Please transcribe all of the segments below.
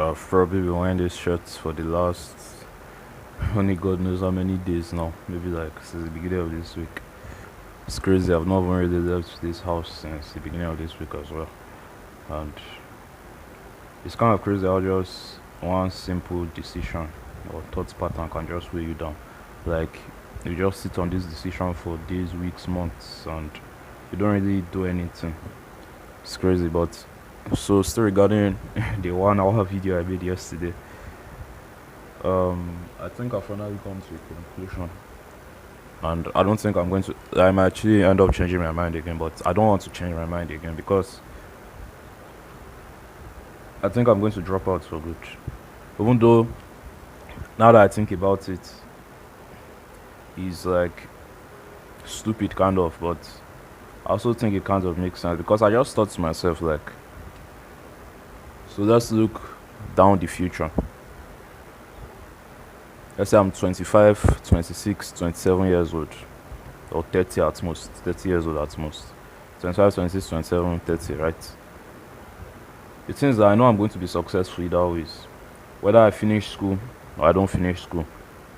I've probably been wearing this shirt for the last only God knows how many days now. Maybe like since the beginning of this week. It's crazy. I've not even really left this house since the beginning of this week as well. And it's kind of crazy how just one simple decision or thought pattern can just weigh you down. Like you just sit on this decision for days, weeks, months, and you don't really do anything. It's crazy, but still regarding the 1 hour video I made yesterday, I think I finally come to a conclusion, and I don't think I'm going to. I might actually end up changing my mind again, but I don't want to change my mind again because I think I'm going to drop out for good. Even though now that I think about it, it's like stupid kind of, but I also think it kind of makes sense because I just thought to myself like, so let's look down the future. Let's say I'm 25, 26, 27 years old, or 30 at most, 30 years old at most. 25, 26, 27, 30, right? It seems that I know I'm going to be successful either ways. Whether I finish school or I don't finish school,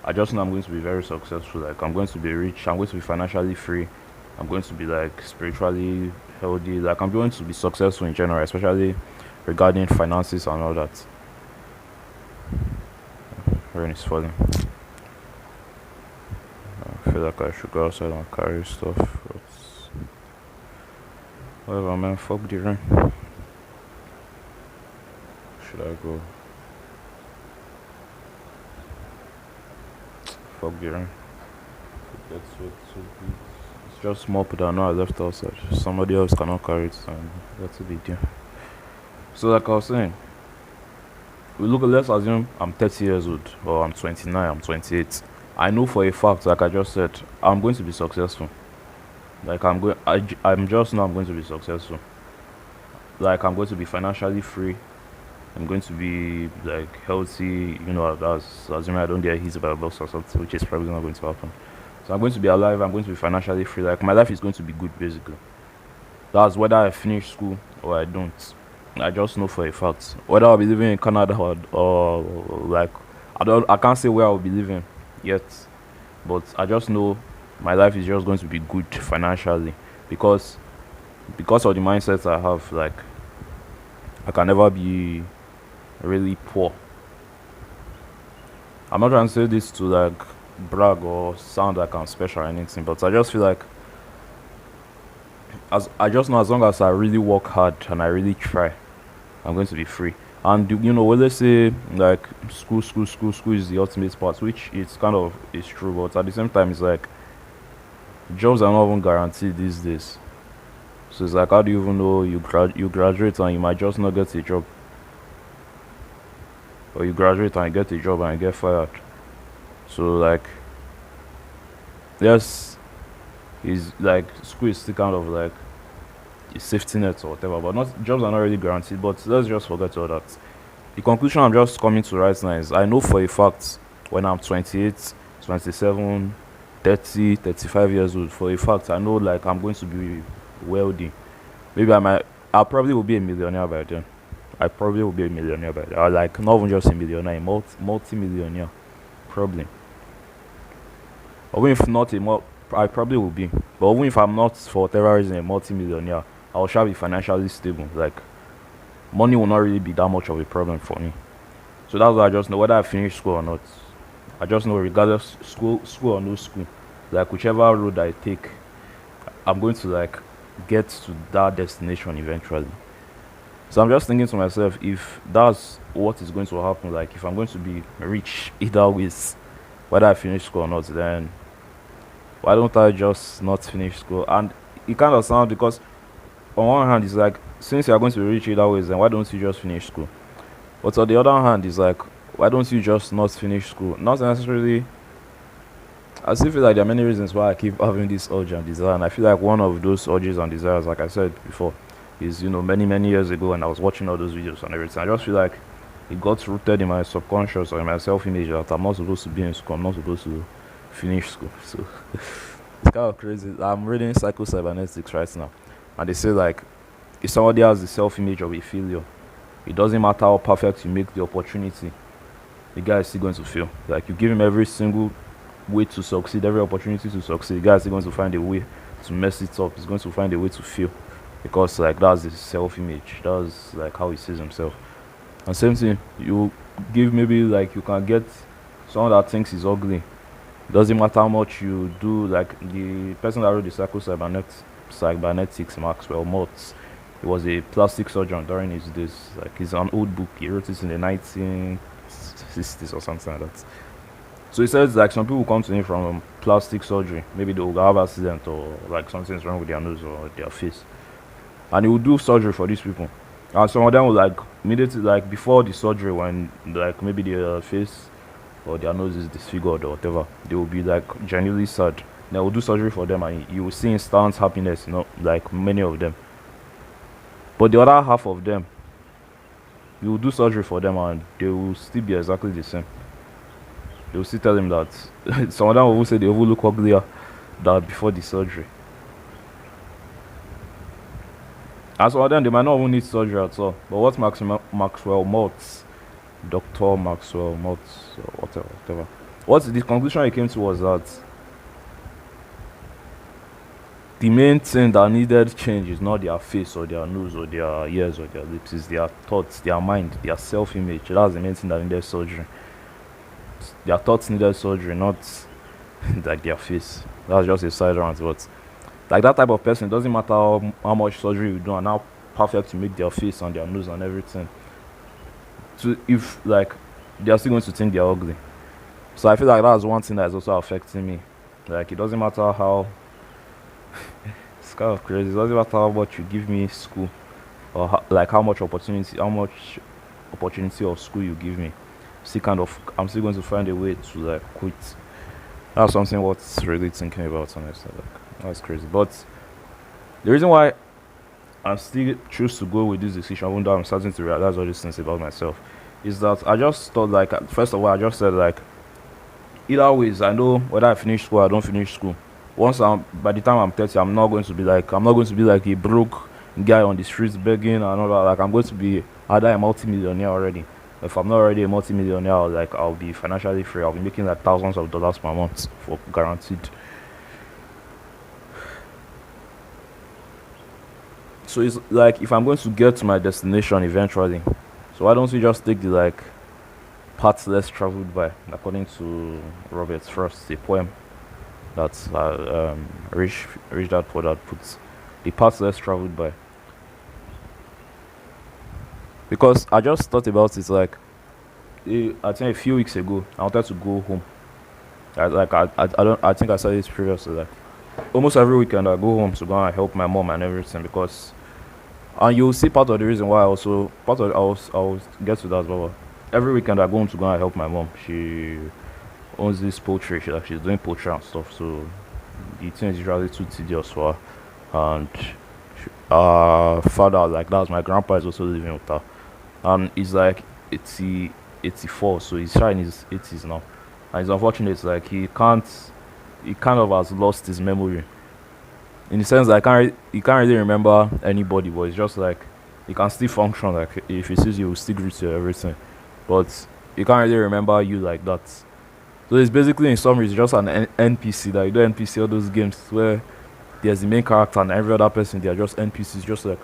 I just know I'm going to be very successful. Like, I'm going to be rich, I'm going to be financially free, I'm going to be like spiritually healthy. Like, I'm going to be successful in general, especially regarding finances and all that. Rain is falling. I feel like I should go outside and carry stuff, but whatever, man. Fuck the rain. Should I go? Fuck the rain. That's what so big. It's just mop that I know I left outside. Somebody else cannot carry it, and that's a big deal. So, like I was saying, let's assume I'm 30 years old, or I'm 29, I'm 28. I know for a fact, like I just said, I'm going to be successful. Like I'm just know I'm going to be successful. Like I'm going to be financially free. I'm going to be like healthy. That's assuming I don't get hit by a bus or something, which is probably not going to happen. So I'm going to be alive. I'm going to be financially free. Like my life is going to be good, basically. That's whether I finish school or I don't. I just know for a fact whether I'll be living in Canada or like I can't say where I'll be living yet, but I just know my life is just going to be good financially because of the mindset I have. Like I can never be really poor. I'm not trying to say this to like brag or sound like I'm special or anything, but I just feel like as I just know as long as I really work hard and I really try, I'm going to be free. And when they say like school is the ultimate part, which it's kind of is true, but at the same time, it's like jobs are not even guaranteed these days. So it's like, how do you even know you graduate and you might just not get a job, or you graduate and you get a job and you get fired? So like, yes, is like school is still kind of like a safety net or whatever, but not jobs are not really guaranteed. But let's just forget all that. The conclusion I'm just coming to right now is I know for a fact when I'm 28, 27, 30, 35 years old, for a fact I know like I'm going to be wealthy. Maybe I probably will be a millionaire by then. I probably will be a millionaire by then. Or like not even just a millionaire, a multi-millionaire, probably. Or even if not I probably will be. But even if I'm not for whatever reason a multi-millionaire, I shall be financially stable. Like money will not really be that much of a problem for me. So that's why I just know whether I finish school or not. I just know regardless school or no school, like whichever road I take, I'm going to like get to that destination eventually. So I'm just thinking to myself, if that's what is going to happen, like if I'm going to be rich either ways, whether I finish school or not, then why don't I just not finish school? And it kind of sounds because on one hand it's like since you're going to be rich either ways, then why don't you just finish school? But on the other hand, it's like why don't you just not finish school? Not necessarily. I still feel like there are many reasons why I keep having this urge and desire, and I feel like one of those urges and desires, like I said before, is many years ago when I was watching all those videos and everything. I just feel like it got rooted in my subconscious or in my self-image that I'm not supposed to be in school. I'm not supposed to finish school. So it's kind of crazy. I'm reading Psycho Cybernetics right now, and they say like if somebody has the self-image of a failure, It doesn't matter how perfect you make the opportunity, the guy is still going to fail. Like you give him every single way to succeed, every opportunity to succeed, the guy is still going to find a way to mess it up. He's going to find a way to fail because like that's his self-image. That's like how he sees himself. And same thing, you give maybe like you can get someone that thinks he's ugly. Doesn't matter how much you do. Like the person that wrote the cybernetics, Maxwell Maltz, he was a plastic surgeon during his days. Like it's an old book. He wrote it in the 1960s or something like that. So he says like some people come to him from plastic surgery. Maybe they will have accident or like something's wrong with their nose or their face, and he will do surgery for these people. And some of them will like immediately like before the surgery when like maybe their face or their nose is disfigured or whatever, they will be like genuinely sad. They will do surgery for them and you will see instant happiness, like many of them. But the other half of them, you will do surgery for them and they will still be exactly the same. They will still tell him that some of them will say they will look uglier than before the surgery. And some of them they might not even need surgery at all. But what Maxwell Maltz, Dr. Maxwell Maltz, or whatever. What the conclusion he came to was that the main thing that needed change is not their face or their nose or their ears or their lips, it's their thoughts, their mind, their self-image. That's the main thing that needed surgery. Their thoughts needed surgery, not like their face. That's just a side rant, but like that type of person, it doesn't matter how much surgery you do and how perfect you make their face and their nose and everything. So if like they're still going to think they're ugly. So I feel like that's one thing that is also affecting me. Like it doesn't matter how it's kind of crazy. It doesn't matter how much you give me school or like how much opportunity of school you give me. I'm still going to find a way to like quit. That's something what's really thinking about honestly. Like that's crazy. But the reason why I still choose to go with this decision, even though I'm starting to realize all these things about myself, is that I just thought like first of all I just said like either ways I know whether I finish school or I don't finish school. By the time I'm 30, I'm not going to be like a broke guy on the streets begging and all that. Like I'm going to be either a multi-millionaire already. If I'm not already a multi-millionaire, like I'll be financially free. I'll be making like thousands of dollars per month for guaranteed. So it's like if I'm going to get to my destination eventually, so why don't we just take the like path less traveled by, according to Robert Frost, a poem that Rich Dad Poor Dad puts, the path less traveled by. Because I just thought about it like I think a few weeks ago I wanted to go home. I think I said this previously. Like almost every weekend I go home to go and help my mom and everything because and you'll see part of the reason why I will get to that as well. Every weekend I go home to go and help my mom. She owns this poultry. She's doing poultry and stuff. So the thing is usually too tedious for her. And father, like that's my grandpa is also living with her. And he's like 84, so he's trying his 80s now. And it's unfortunate, like he kind of has lost his memory in the sense that he can't really remember anybody, but it's just like he can still function. Like if he sees you, he'll still greet you everything, but he can't really remember you like that. So it's basically in summary, it's just an NPC. That you do NPC all those games where there's the main character and every other person they are just NPCs, just like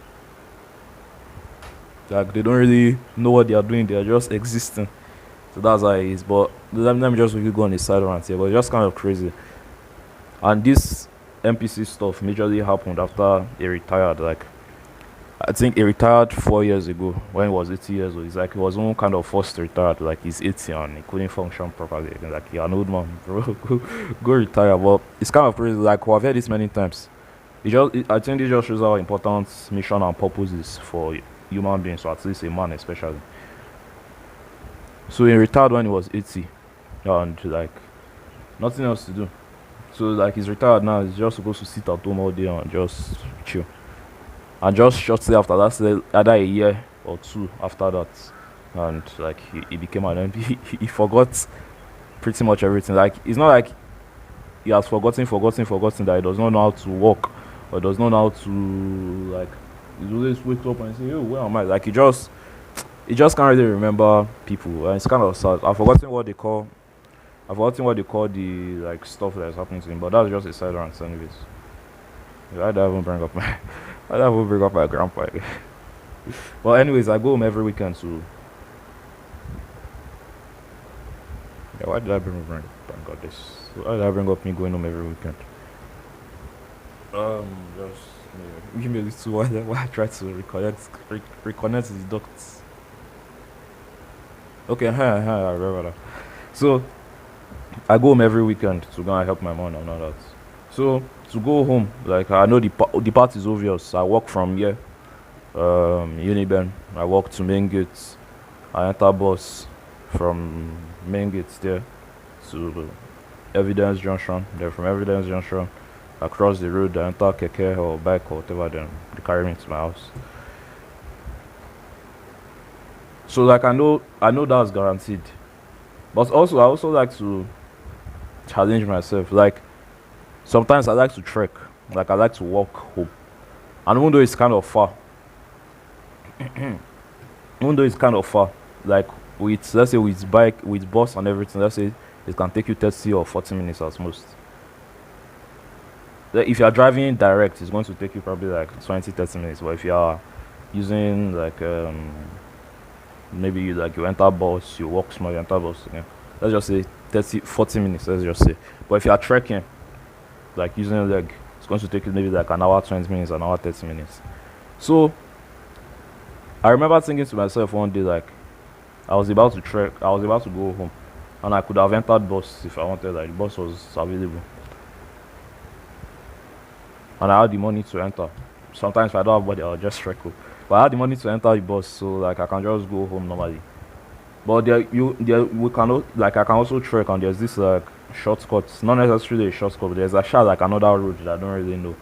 they don't really know what they are doing. They are just existing. So that's how it is. But let me just really go on the side rant here. But it's just kind of crazy. And this NPC stuff majorly happened after he retired. Like I think he retired 4 years ago when he was 80 years old. It's like he was one kind of forced to retire. Like he's 80 and he couldn't function properly. Like you're an old man, bro. Go retire. But it's kind of crazy. Like I've heard this many times. I think it just shows how important mission and purpose is for human beings, or at least a man especially. So he retired when he was 80 and like nothing else to do. So like he's retired now, he's just supposed to sit at home all day and just chill. And just shortly after that, so either a year or two after that, and like he became an MP. He forgot pretty much everything. Like it's not like he has forgotten that he does not know how to walk or does not know how to like he always wake up and say, "Oh, where am I?" Like he just you just can't really remember people, and it's kind of sad. I've forgotten what they call the like stuff that is happening to him, but that's just a side rant anyways. Yeah, I don't even bring up my I don't even bring up my grandpa again. Well, anyways, I go home every weekend to. Yeah, why did I bring up this? Why did I bring up me going home every weekend? Just give me a little while I try to reconnect the dots. Okay, hi, I remember that. So I go home every weekend to go and help my mom and all that. So to go home, like I know the part is obvious. I walk from here, Uniben. I walk to main gates. I enter bus from main gates there to Evidence Junction. Then from Evidence Junction, across the road, I enter keke or bike or whatever. Then they carry me to my house. So like I know that's guaranteed. But also I also like to challenge myself. Like sometimes I like to trek. Like I like to walk home. And even though it's kind of far, even though it's kind of far, like with let's say with bike, with bus and everything, let's say it can take you 30 or 40 minutes at most. Like, if you are driving direct, it's going to take you probably like 20, 30 minutes. But if you are using like maybe you enter bus, you walk small, you enter bus again. Let's just say 30, 40 minutes, let's just say. But if you are trekking, like using a leg, it's going to take you maybe like an hour, 20 minutes, an hour, 30 minutes. So I remember thinking to myself one day, like I was about to trek, I was about to go home, and I could have entered bus if I wanted. Like the bus was available, and I had the money to enter. Sometimes if I don't have money, I'll just trek home. But I had the money to enter the bus, so like I can just go home normally. But there we cannot like I can also trek, and there's this like shortcuts, not necessarily a shortcut, but there's actually like another road that I don't really know.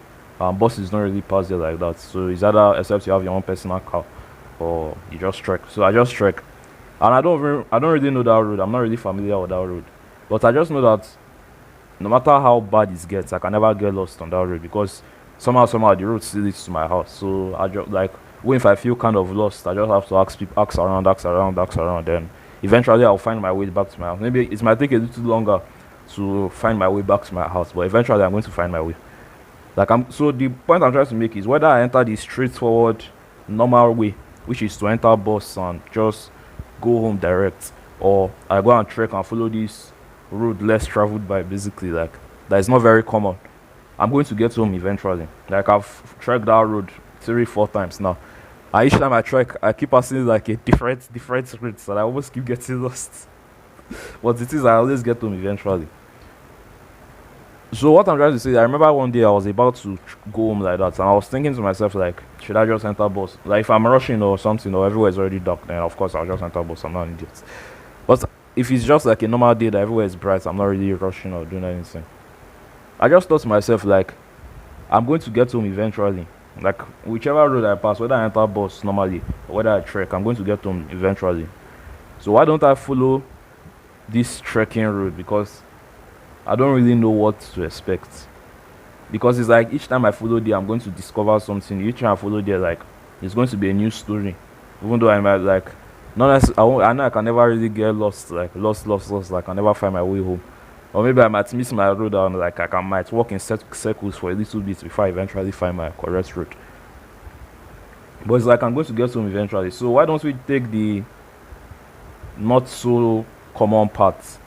Buses don't really pass there like that, so it's either except you have your own personal car or you just trek. So I just trek, and I don't really know that road. I'm not really familiar with that road, but I just know that no matter how bad it gets, I can never get lost on that road because somehow the road still leads to my house. So I just like when if I feel kind of lost, I just have to ask people, ask around, then eventually I'll find my way back to my house. Maybe it might take a little longer to find my way back to my house, but eventually I'm going to find my way. Like I'm so the point I'm trying to make is whether I enter the straightforward normal way, which is to enter bus and just go home direct, or I go and trek and follow this road less traveled by basically like that is not very common. I'm going to get home eventually. Like I've trekked that road 3, 4 times now. And each time I trek, I keep passing like a different routes, and I almost keep getting lost. But it is I always get home eventually. So what I'm trying to say, I remember one day I was about to go home like that, and I was thinking to myself like, should I just enter bus? Like if I'm rushing or something, or everywhere is already dark, then of course I'll just enter bus. I'm not an idiot. But if it's just like a normal day that everywhere is bright, I'm not really rushing or doing anything. I just thought to myself like, I'm going to get home eventually. Like whichever road I pass, whether I enter bus normally or whether I trek, I'm going to get home eventually. So why don't I follow this trekking route? Because I don't really know what to expect. Because it's like each time I follow there, I'm going to discover something. Each time I follow there, like it's going to be a new story. Even though I might like, not necessarily, I know I can never really get lost, like lost. Like I never find my way home. Or maybe I might miss my road and like might walk in circles for a little bit before I eventually find my correct route. But it's like I'm going to get home eventually. So why don't we take the not so common path?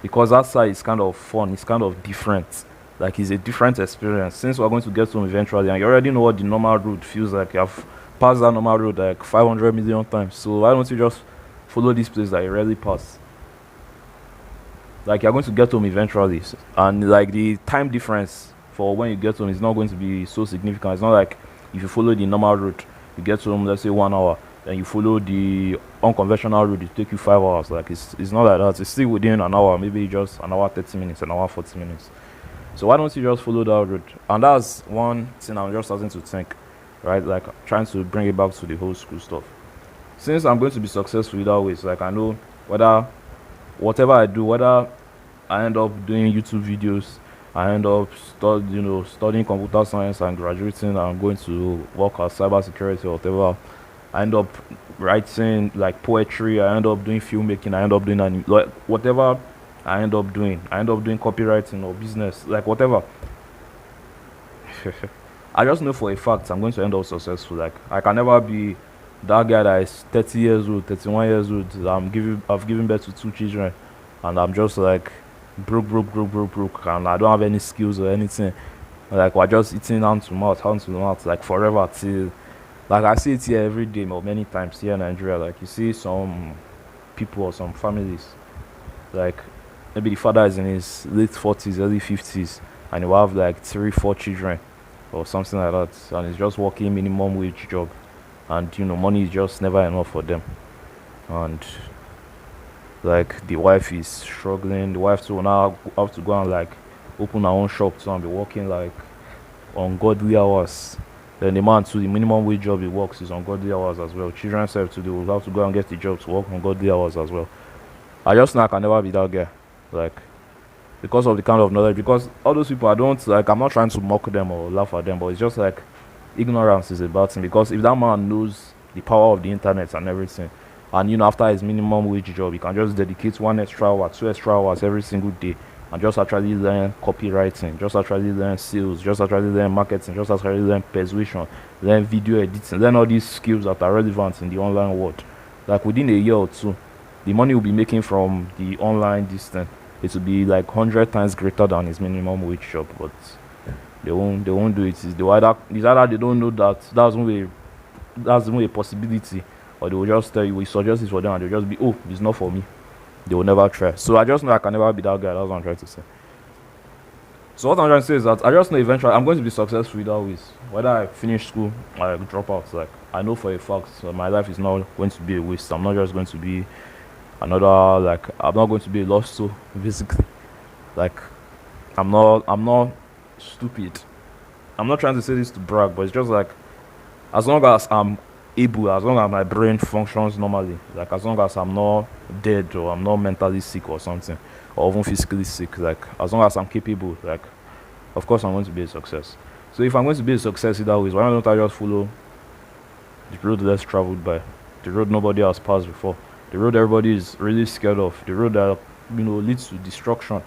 Because that side is kind of fun, it's kind of different. Like it's a different experience. Since we're going to get home eventually and you already know what the normal road feels like, you've passed that normal road like 500 million times. So why don't you just follow this place that you rarely pass? Like you're going to get home eventually, and like the time difference for when you get home is not going to be so significant. It's not like if you follow the normal route, you get home let's say 1 hour, then you follow the unconventional route, it take you 5 hours. Like it's not like that. It's still within an hour, maybe just an hour 30 minutes, an hour 40 minutes. So why don't you just follow that route? And that's one thing I'm just starting to think, right? Like trying to bring it back to the whole school stuff. Since I'm going to be successful either ways, like I know whether whatever I do, whether I end up doing YouTube videos, I end up studying computer science and graduating and going to work as cybersecurity or whatever, I end up writing like poetry. I end up doing filmmaking. I end up doing like whatever I end up doing. I end up doing copywriting or business, like whatever. I just know for a fact I'm going to end up successful. Like I can never be that guy that is 30 years old, 31 years old. I've given birth to two children, and I'm just like broke, and I don't have any skills or anything. Like we're just eating hand to mouth, like forever till. Like I see it here every day, or many times here in Nigeria. Like you see some people or some families, like maybe the father is in his late 40s, early 50s, and he will have like three, four children or something like that, and he's just working minimum wage job, and money is just never enough for them, and like the wife is struggling. The wife too will now have to go and like open her own shop too and be working like ungodly hours. Then the man too, the minimum wage job he works is ungodly hours as well. Children self too, they will have to go and get the job to work ungodly hours as well. I just know I can never be that guy. Like because of the kind of knowledge, because all those people, I don't like, I'm not trying to mock them or laugh at them, but it's just like ignorance is a bad thing. Because if that man knows the power of the internet and everything, and after his minimum wage job he can just dedicate 1 extra hour, 2 extra hours every single day, and just actually learn copywriting, just actually learn sales, just actually learn marketing, just actually learn persuasion, learn video editing, learn all these skills that are relevant in the online world. Like within a year or two, the money will be making from the online distance, it will be like 100 times greater than his minimum wage job. But they won't do it. It's either they don't know that that's not a possibility, or they will just tell you, we suggest it for them, and they'll just be, oh, it's not for me. They will never try. So I just know I can never be that guy. That's what I'm trying to say. So what I'm trying to say is that I just know eventually I'm going to be successful either ways. Whether I finish school or I drop out, like I know for a fact that my life is not going to be a waste. I'm not just going to be another, like I'm not going to be a lost soul basically. Like I'm not stupid. I'm not trying to say this to brag, but it's just like as long as I'm able, as long as my brain functions normally, like as long as I'm not dead or I'm not mentally sick or something, or even physically sick, like as long as I'm capable, like of course I'm going to be a success. So if I'm going to be a success either ways, why don't I just follow the road less traveled by, the road nobody has passed before, the road everybody is really scared of, the road that leads to destruction.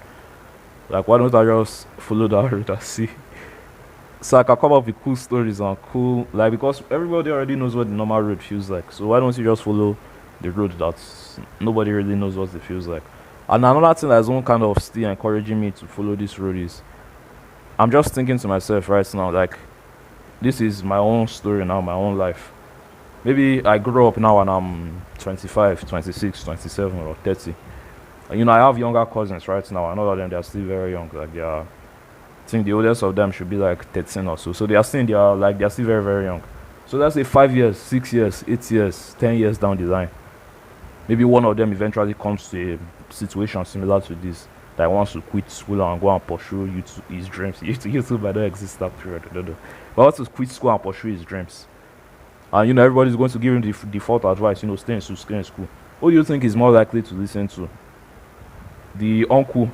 Like why don't I just follow that road and see? So I can come up with cool stories and cool, like because everybody already knows what the normal road feels like. So why don't you just follow the road that nobody really knows what it feels like? And another thing that's one kind of still encouraging me to follow this road is I'm just thinking to myself right now, like this is my own story now, my own life. Maybe I grew up now and I'm 25, 26, 27 or 30. And, I have younger cousins right now, and all of them, they're still very young. Like, I think the oldest of them should be like 13 or so. So they're still very, very young. So let's say 5 years, 6 years, 8 years, 10 years down the line. Maybe one of them eventually comes to a situation similar to this, that wants to quit school and go and pursue his dreams. YouTube might not exist that period, I don't know. But wants to quit school and pursue his dreams. And everybody's going to give him the default advice, stay in school, stay in school. Who do you think is more likely to listen to? The uncle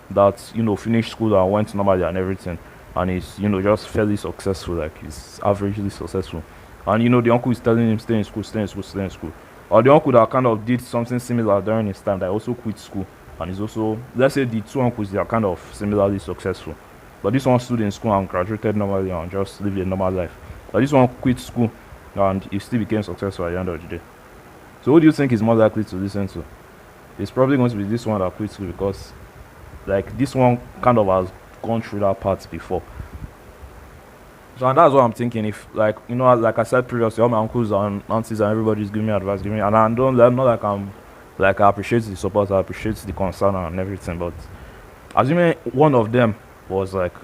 that finished school and went normally and everything, and is just fairly successful, like he's averagely successful, and the uncle is telling him stay in school, stay in school, stay in school. Or the uncle that kind of did something similar during his time, that also quit school, and is also, let's say the two uncles, they are kind of similarly successful, but this one stood in school and graduated normally and just lived a normal life, but this one quit school and he still became successful at the end of the day. So who do you think is more likely to listen to? It's probably going to be this one that quit school, because like this one kind of has gone through that part before. So and that's what I'm thinking. If like I said previously, all my uncles and aunties and everybody's giving me advice, giving me, and I don't like, not like I'm like, I appreciate the support, I appreciate the concern and everything, but assuming one of them was like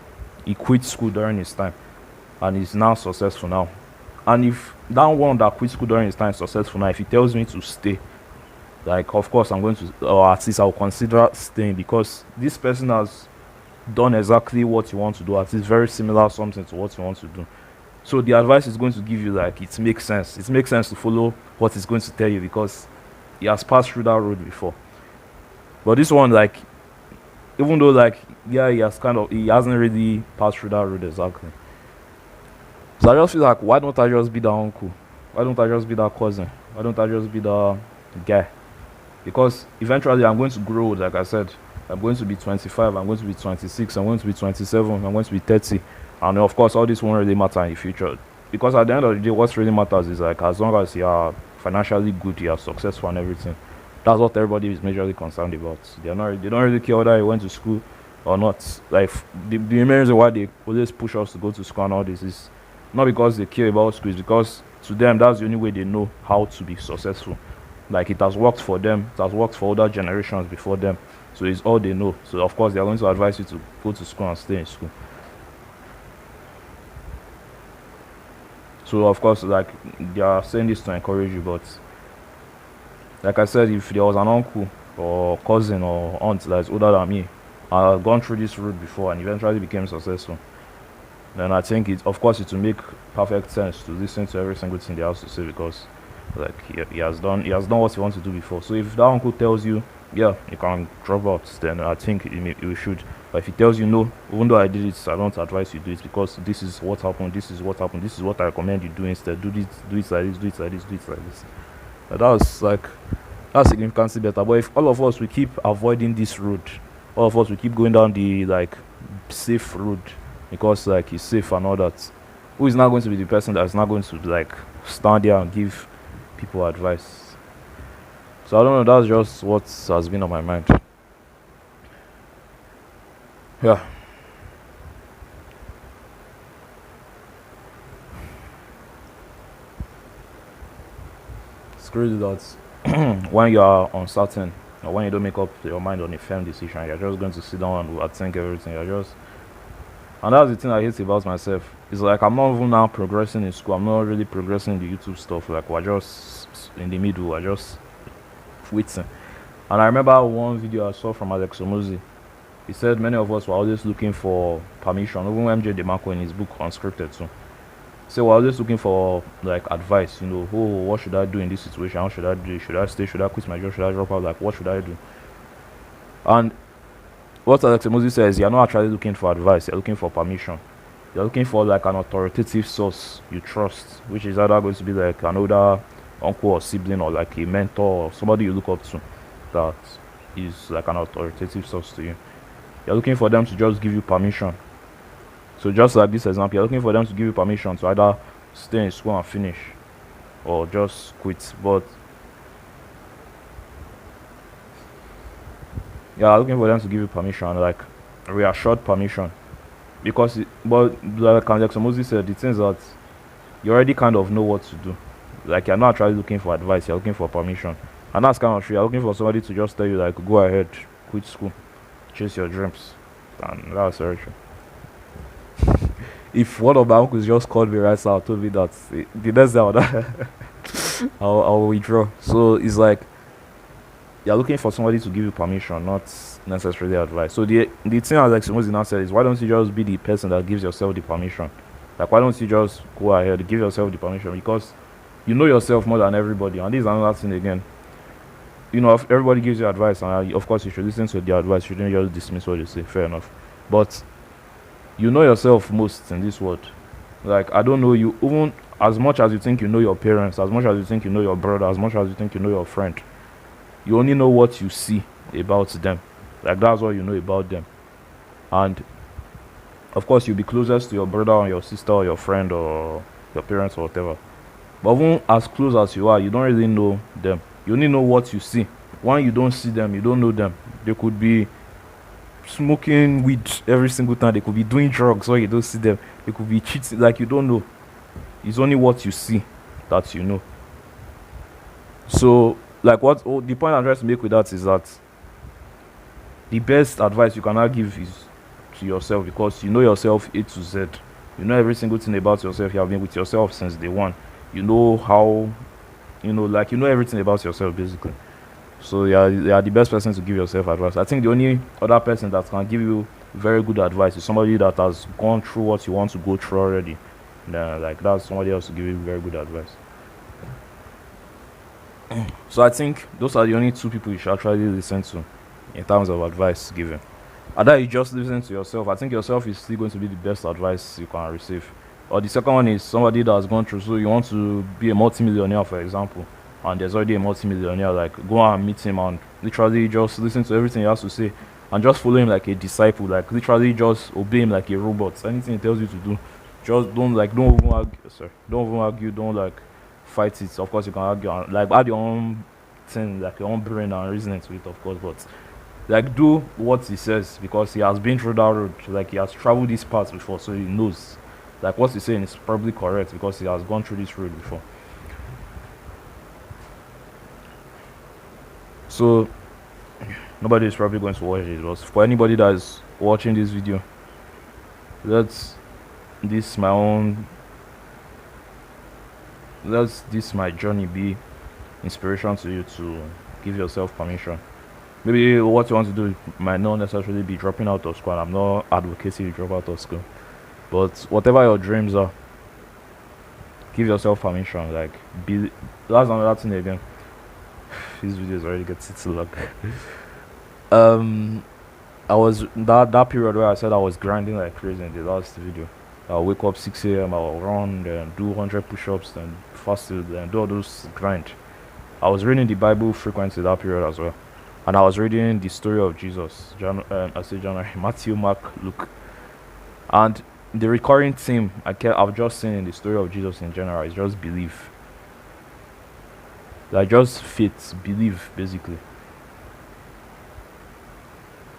he quit school during his time and he's now successful now, and if that one that quit school during his time is successful now, if he tells me to stay, like of course I'm going to, or at least I'll consider staying, because this person has done exactly what you want to do, at least very similar something to what you want to do. So the advice is going to give you, like, it makes sense to follow what he's going to tell you, because he has passed through that road before. But this one, like, even though like he hasn't really passed through that road exactly. So I just feel like, why don't I just be the uncle? Why don't I just be that cousin? Why don't I just be the guy? Because eventually I'm going to grow, like I said. I'm going to be 25, I'm going to be 26, I'm going to be 27, I'm going to be 30. And of course, all this won't really matter in the future. Because at the end of the day, what really matters is like as long as you are financially good, you are successful and everything. That's what everybody is majorly concerned about. They don't really care whether you went to school or not. Like the main reason why they always push us to go to school and all this is not because they care about school, it's because to them that's the only way they know how to be successful. Like it has worked for them, it has worked for other generations before them. So it's all they know. So of course they are going to advise you to go to school and stay in school. So of course, like they are saying this to encourage you, but like I said, if there was an uncle or cousin or aunt that is older than me, I had gone through this route before and eventually became successful, then I think of course it will make perfect sense to listen to every single thing they have to say because like he has done what he wants to do before. So if that uncle tells you, yeah, you can drop out, then I think you should. But if he tells you no, even though I did it, I don't advise you do it because this is what happened, this is what happened, this is what I recommend you do instead. Do this, do it like this, do it like this, do it like this. But that's significantly better. But if all of us we keep avoiding this road, all of us we keep going down the like safe road because like it's safe and all that, who is not going to be the person that's not going to like stand there and give people advice? So I don't know, that's just what has been on my mind. Yeah. It's crazy that when you are uncertain or when you don't make up your mind on a firm decision, you're just going to sit down and think everything. And that's the thing I hate about myself. It's like I'm not even now progressing in school. I'm not really progressing in the YouTube stuff. Like we're just in the middle. We're just waiting. And I remember one video I saw from Alex Omozi. He said many of us were always looking for permission. Even MJ DeMarco in his book Unscripted too. So we're always looking for like advice. Oh, what should I do in this situation? How should I do? Should I stay? Should I quit my job? Should I drop out? Like, what should I do? And what Alex Omozi says, you're not actually looking for advice. You're looking for permission. You're looking for like an authoritative source you trust, which is either going to be like an older uncle or sibling or like a mentor or somebody you look up to that is like an authoritative source to you. You're looking for them to just give you permission. So just like this example, you're looking for them to give you permission to either stay in school and finish or just quit. But yeah, looking for them to give you permission, like reassured permission. But like Alex Omozi said, the things that you already kind of know what to do. Like you're not actually looking for advice, you're looking for permission. And that's kind of true. You're looking for somebody to just tell you like go ahead, quit school, chase your dreams. And that's very true. If one of my uncles just called me right now, told me that the next day I'll withdraw. So it's like you're looking for somebody to give you permission, not necessarily advice. So the thing Alex Omozi now said is why don't you just be the person that gives yourself the permission? Like why don't you just go ahead, give yourself the permission because you know yourself more than everybody. And this is another thing again. If everybody gives you advice, and of course you should listen to their advice, you shouldn't just dismiss what they say, fair enough. But you know yourself most in this world. Like I don't know you even as much as you think you know your parents, as much as you think you know your brother, as much as you think you know your friend. You only know what you see about them. Like that's what you know about them. And of course you'll be closest to your brother or your sister or your friend or your parents or whatever. But even as close as you are, you don't really know them. You only know what you see. When you don't see them, you don't know them. They could be smoking weed every single time. They could be doing drugs when you don't see them. They could be cheating. Like you don't know. It's only what you see that you know. So, like the point I'm trying to make with that is that the best advice you cannot give is to yourself because you know yourself A to Z. You know every single thing about yourself. You have been with yourself since day one. You know how, like you know everything about yourself basically. So you are the best person to give yourself advice. I think the only other person that can give you very good advice is somebody that has gone through what you want to go through already. Like that's somebody else to give you very good advice. So I think those are the only two people you should actually listen to in terms of advice given. Either you just listen to yourself. I think yourself is still going to be the best advice you can receive. Or the second one is somebody that has gone through. So you want to be a multimillionaire, for example, and there's already a multimillionaire. Like, go and meet him and literally just listen to everything he has to say, and just follow him like a disciple. Like, literally just obey him like a robot. Anything he tells you to do, just don't even argue. Sorry, don't even argue. Don't like fight it. Of course, you can argue and like add your own thing, like your own brain and reasoning to it, of course. But like, do what he says because he has been through that road. Like, he has traveled this path before, so he knows. Like, what he's saying is probably correct because he has gone through this road before. So nobody is probably going to watch it. But for anybody that is watching this video, let's this my own. Let's this my journey be inspiration to you to give yourself permission. Maybe what you want to do might not necessarily be dropping out of school. And I'm not advocating you drop out of school, but whatever your dreams are, give yourself permission. Like, be that's another thing again. These videos already get too long. um, I was that period where I said I was grinding like crazy in the last video. I'll wake up 6 a.m. I'll run, then do 100 push-ups, then fast food, then do all those grind. I was reading the Bible frequently that period as well, and I was reading the story of Jesus. January, Matthew, Mark, Luke, and the recurring theme I've just seen in the story of Jesus in general is just belief. Like, just faith, belief, basically.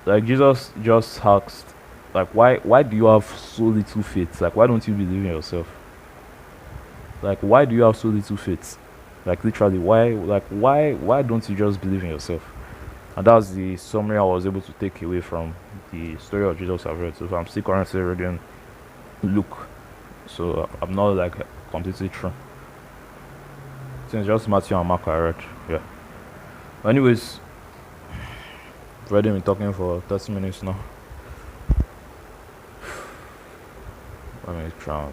Like, Jesus just asked, like, why do you have so little faith? Like, why don't you believe in yourself? Like, why do you have so little faith? Like, literally, why don't you just believe in yourself? And that's the summary I was able to take away from the story of Jesus I've read. So I'm still currently reading Luke, so I'm not like completely true. Since just Matthew and Mark I read, yeah. Anyways, already been talking for 30 minutes now. Let me try.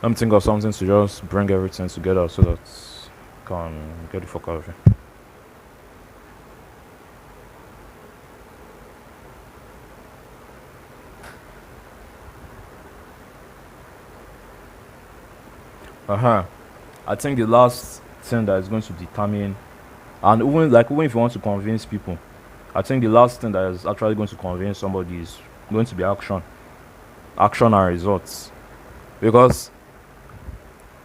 Let me think of something to just bring everything together so that I can get the fuck out of here. I think the last thing that is going to determine, and even if you want to convince people, I think the last thing that is actually going to convince somebody is going to be action and results. Because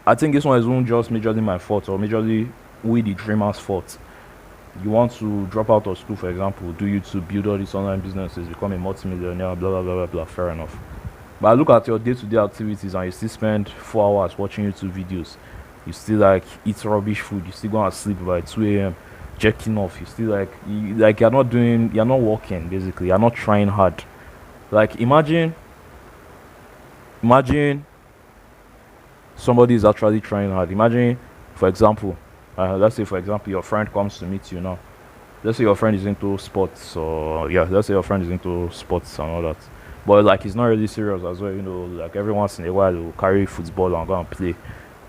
I think this one isn't just majorly my fault or majorly we the dreamers' fault. You want to drop out of school, for example, do YouTube, build all these online businesses, become a multimillionaire, blah blah blah blah blah. Fair enough. But I look at your day-to-day activities and you still spend 4 hours watching YouTube videos. You still like eat rubbish food. You still go and sleep by 2 a.m. Checking off. You still you're not working basically. You're not trying hard. Like, imagine somebody is actually trying hard. Imagine, for example, let's say for example your friend comes to meet you now. Let's say your friend is into sports, or let's say your friend is into sports and all that. But like, he's not really serious as well, like every once in a while he'll carry football and go and play.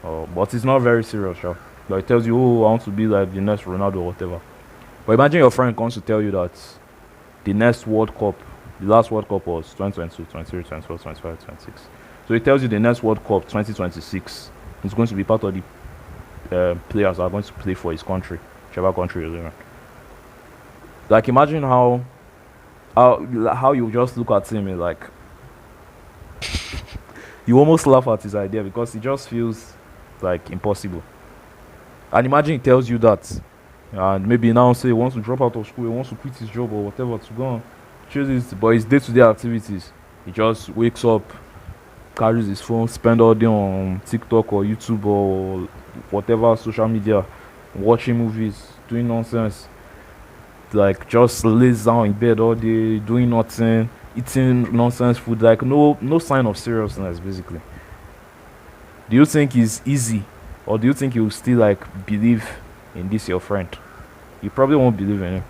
But it's not very serious, sure. Like, it tells you, oh, I want to be like the next Ronaldo or whatever. But imagine your friend comes to tell you that the next World Cup, the last World Cup was 2022, 23, 24, 25, 26. So it tells you the next World Cup, 2026, is going to be part of the players that are going to play for his country, whichever country you're in. Like, imagine how you just look at him and like you almost laugh at his idea because it just feels like impossible. And imagine he tells you that, and maybe now say he wants to drop out of school, he wants to quit his job or whatever to go and choose his, but his day-to-day activities, he just wakes up, carries his phone, spend all day on TikTok or YouTube or whatever social media, watching movies, doing nonsense. Like, just lays down in bed all day, doing nothing, eating nonsense food, like no sign of seriousness basically. Do you think it's easy, or do you think you still like believe in this your friend? You probably won't believe in him.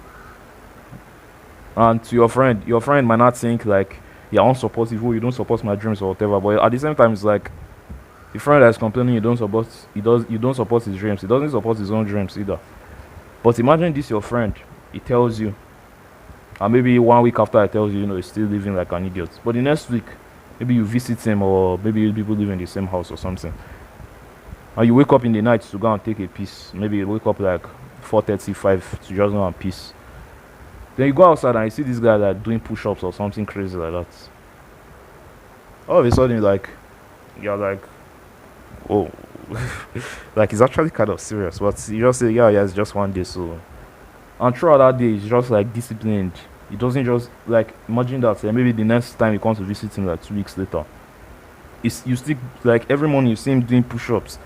And to your friend might not think like you're unsupportive, oh, you don't support my dreams or whatever, but at the same time it's like the friend that's complaining you don't support his dreams, he doesn't support his own dreams either. But imagine this your friend, he tells you, and maybe 1 week after he tells you, he's still living like an idiot. But the next week, maybe you visit him, or maybe you people live in the same house or something, and you wake up in the night to go and take a piss. Maybe you wake up like 4:35 to just go and piss. Then you go outside and you see this guy like doing push-ups or something crazy like that. All of a sudden, like you're like, oh, like it's actually kind of serious. But you just say, yeah, it's just one day. So, and throughout that day, it's just like disciplined. It doesn't just like imagine that maybe the next time you come to visit him like 2 weeks later, it's you still like every morning you see him doing push-ups.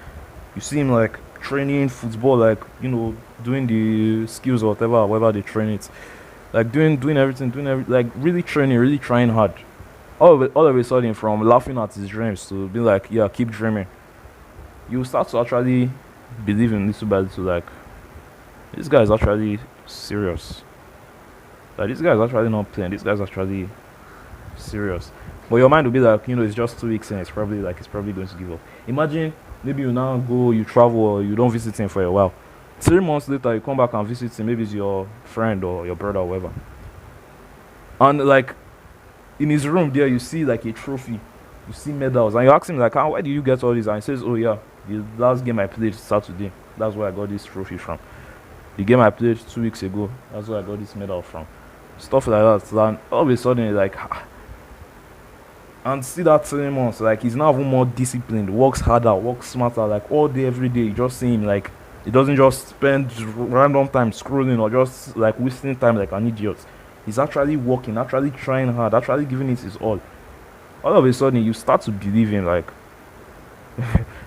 You see him like training football, like doing the skills or whatever they train it, like doing everything, like really training, really trying hard. All of a sudden, from laughing at his dreams to be like, yeah, keep dreaming, you start to actually believe in little by little, like this guy is actually serious. Like this guy is actually not playing. This guy is actually serious. But your mind will be like, it's just 2 weeks and it's probably going to give up. Imagine maybe you now go, you travel, or you don't visit him for a while. 3 months later, you come back and visit him. Maybe it's your friend or your brother or whatever. And like in his room there, you see like a trophy, you see medals, and you ask him like, why do you get all these? And he says, oh yeah, the last game I played Saturday, that's where I got this trophy from. The game I played 2 weeks ago, that's where I got this medal from. Stuff like that. And all of a sudden, like, and see that 3 months, like he's now even more disciplined, works harder, works smarter, like all day, every day. You just see him like he doesn't just spend random time scrolling or just like wasting time like an idiot. He's actually working, actually trying hard, actually giving it his all of a sudden you start to believe him like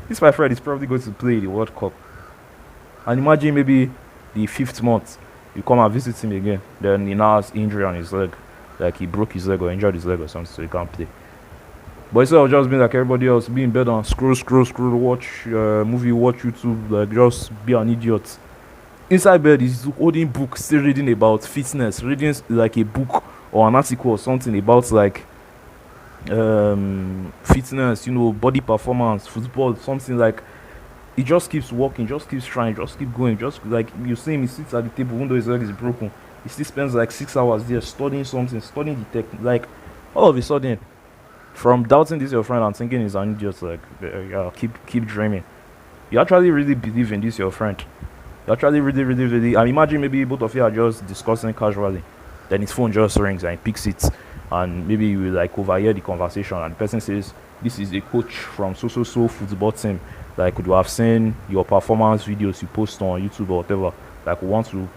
this my friend is probably going to play the World Cup. And imagine maybe the 5th month you come and visit him again, then he now has injury on his leg, like he broke his leg or injured his leg or something, so he can't play. But instead of just being like everybody else, be in bed and scroll, watch movie, watch YouTube, like just be an idiot. Inside bed, he's holding books, still reading about fitness, reading like a book or an article or something about like fitness, body performance, football, something like. He just keeps walking, just keeps trying, just keep going, just like you see him, he sits at the table, even though his leg is broken. He still spends like 6 hours there studying something, studying the technique. Like all of a sudden, from doubting this your friend and thinking he's an idiot, like yeah, keep dreaming. You actually really believe in this your friend. You actually really. And imagine maybe both of you are just discussing casually, then his phone just rings and he picks it, and maybe you will like overhear the conversation, and the person says, "This is a coach from so football team. Like, could you have seen your performance videos you post on YouTube or whatever? Like, we want to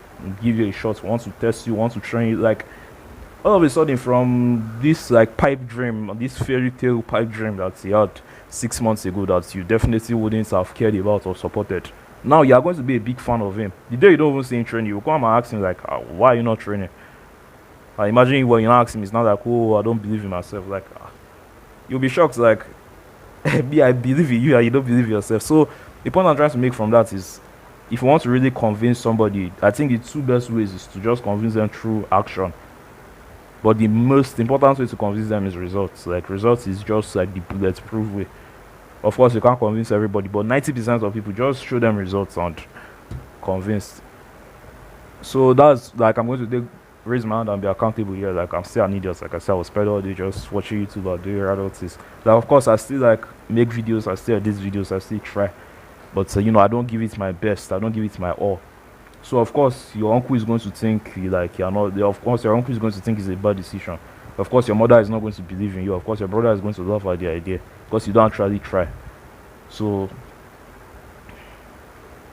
give you a shot, we want to test you, want to train you." Like, all of a sudden, from this like pipe dream, this fairy tale pipe dream that he had 6 months ago, that you definitely wouldn't have cared about or supported, now you are going to be a big fan of him. The day you don't even see him training, you come and ask him like, why are you not training? Imagine when you ask him, it's not like, oh, I don't believe in myself. Like, you'll be shocked, like, me, I believe in you and you don't believe in yourself. So the point I'm trying to make from that is, if you want to really convince somebody, I think the two best ways is to just convince them through action. But the most important way to convince them is results. Like, results is just like the bulletproof way. Of course, you can't convince everybody, but 90% of people, just show them results and convinced. So that's like, I'm going to raise my hand and be accountable here. Like, I'm still an idiot. Like I said, I was spend all day just watching YouTube or doing random things. Like, of course, I still like make videos. I still edit videos. I still try. But I don't give it my best. I don't give it my all. So of course, your uncle is going to think like you're not. Of course, your uncle is going to think it's a bad decision. Of course, your mother is not going to believe in you. Of course, your brother is going to laugh at the idea because you don't actually try. So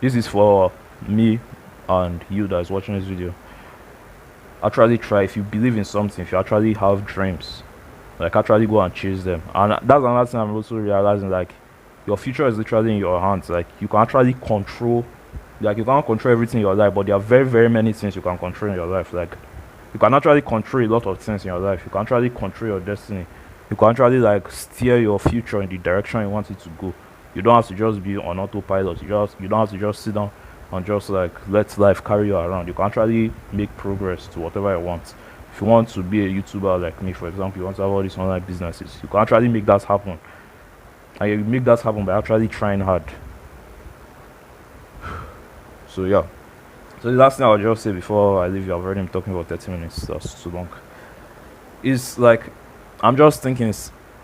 this is for me and you that is watching this video. Actually try. If you believe in something, if you actually have dreams, like actually go and chase them. And that's another thing I'm also realizing, like your future is literally in your hands. Like you can actually control, like you can't control everything in your life, but there are very many things you can control in your life. Like you can actually control a lot of things in your life. You can actually control your destiny. You can actually like steer your future in the direction you want it to go. You don't have to just be on autopilot. You don't have to just sit down and just like let life carry you around. You can actually make progress to whatever you want. If you want to be a YouTuber like me, for example, you want to have all these online businesses, you can actually make that happen. And you make that happen by actually trying hard. So yeah. So the last thing I'll just say before I leave you, I've already been talking about 30 minutes, that's too long. Is like, I'm just thinking,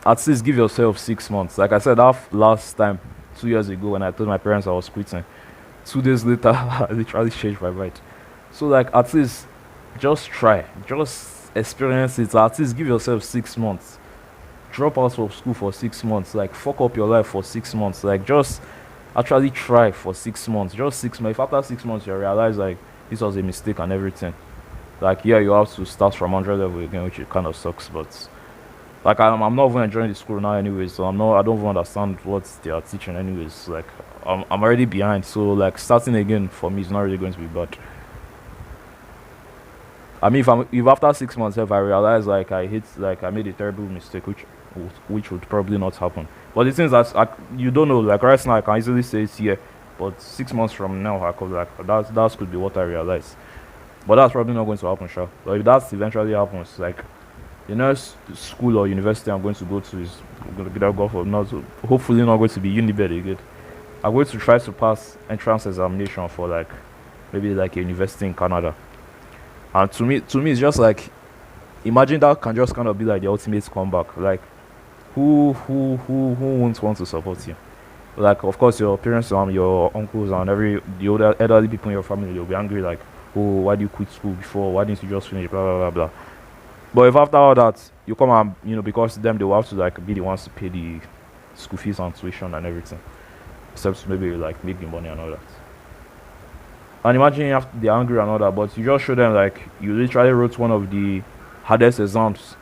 at least give yourself 6 months. Like I said, that last time 2 years ago when I told my parents I was quitting, 2 days later I literally changed my mind. So like at least just try, just experience it. At least give yourself 6 months. Drop out of school for 6 months. Like fuck up your life for 6 months. Like just actually try for 6 months. Just 6 months. If after 6 months you realize like this was a mistake and everything, like yeah, you have to start from 100 level again, which it kind of sucks. But like I'm not even enjoying the school now anyway, so I don't even understand what they are teaching anyways. Like I'm already behind, so like starting again for me is not really going to be bad. I mean, if after 6 months if I realize like I made a terrible mistake, which would probably not happen. But the thing is that you don't know. Like right now, I can easily say it's here, but 6 months from now, I could like that could be what I realize. But that's probably not going to happen, sure. But if that eventually happens, like the next school or university I'm going to go to is going to go for not hopefully not going to be Unibed again. I'm going to try to pass entrance examination for like maybe like a university in Canada. And to me, it's just like imagine that can just kind of be like the ultimate comeback. Like who won't want to support you? Like of course your parents and your uncles and every the older elderly people in your family will be angry like, oh, why do you quit school before? Why didn't you just finish? Blah blah blah blah. But if after all that you come and because them they will have to like be the ones to pay the school fees and tuition and everything, except maybe like make the money and all that. And imagine after they're angry and all that, but you just show them like you literally wrote one of the hardest exams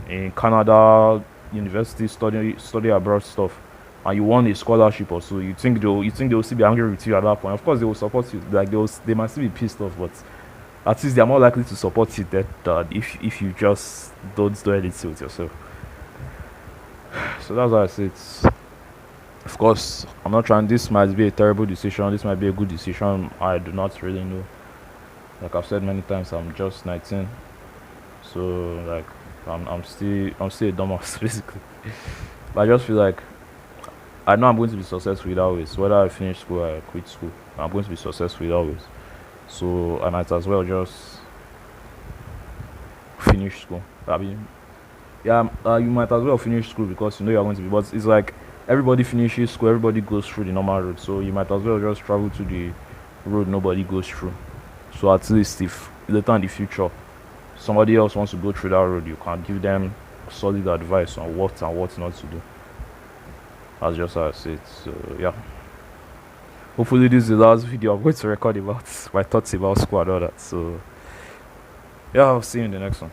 in Canada university study abroad stuff, and you won a scholarship or so. You think they'll still be angry with you at that point? Of course they will support you. Like they might still be pissed off, but at least they're more likely to support you than if you just don't do anything with yourself. So that's why I say it's. Of course, I'm not trying. This might be a terrible decision. This might be a good decision. I do not really know. Like I've said many times, I'm just 19, so like I'm still a dumbass basically. But I just feel like I know I'm going to be successful either ways. Whether I finish school or I quit school, I'm going to be successful either ways. So I might as well just finish school. I mean, yeah, you might as well finish school because you know you're going to be. But it's like everybody finishes school, everybody goes through the normal road. So you might as well just travel to the road nobody goes through. So at least if later in the future somebody else wants to go through that road, you can give them solid advice on what and what not to do. That's just how I say it. So yeah. Hopefully this is the last video I'm going to record about my thoughts about school and all that. So yeah, I'll see you in the next one.